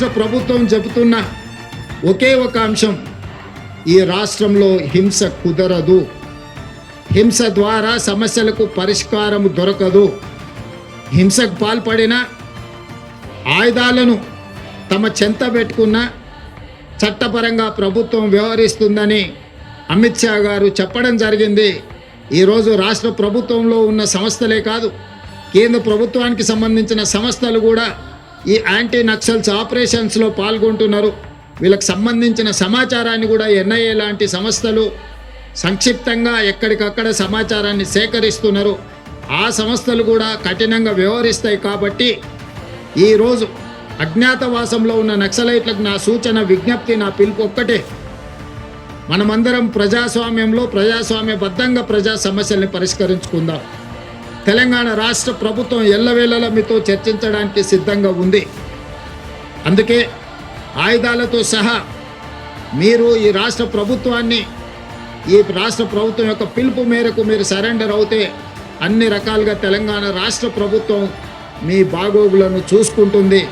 రాష్ట్ర ప్రభుత్వం చెబుతున్న ఒకే ఒక అంశం, ఈ రాష్ట్రంలో హింస కుదరదు, హింస ద్వారా సమస్యలకు పరిష్కారం దొరకదు, హింసకు పాల్పడిన ఆయుధాలను తమ చెంత పెట్టుకున్న చట్టపరంగా ప్రభుత్వం వ్యవహరిస్తుందని అమిత్ షా గారు చెప్పడం జరిగింది. ఈరోజు రాష్ట్ర ప్రభుత్వంలో ఉన్న సంస్థలే కాదు, కేంద్ర ప్రభుత్వానికి సంబంధించిన సంస్థలు కూడా ఈ యాంటీ నక్సల్స్ ఆపరేషన్స్లో పాల్గొంటున్నారు. వీళ్ళకి సంబంధించిన సమాచారాన్ని కూడా ఎన్ఐఏ లాంటి సంస్థలు సంక్షిప్తంగా ఎక్కడికక్కడ సమాచారాన్ని సేకరిస్తున్నారు. ఆ సంస్థలు కూడా కఠినంగా వ్యవహరిస్తాయి. కాబట్టి ఈరోజు అజ్ఞాతవాసంలో ఉన్న నక్సలైట్లకు నా సూచన, విజ్ఞప్తి, నా పిలుపు ఒక్కటే, మనమందరం ప్రజాస్వామ్యంలో ప్రజాస్వామ్యబద్ధంగా ప్రజా సమస్యల్ని పరిష్కరించుకుందాం. తెలంగాణ రాష్ట్ర ప్రభుత్వం ఎల్లవేళలా మీతో చర్చించడానికి సిద్ధంగా ఉంది. అందుకే ఆయుధాలతో సహా మీరు ఈ రాష్ట్ర ప్రభుత్వం యొక్క పిలుపు మేరకు మీరు సరెండర్ అవుతే అన్ని రకాలుగా తెలంగాణ రాష్ట్ర ప్రభుత్వం మీ బాగోగులను చూసుకుంటుంది.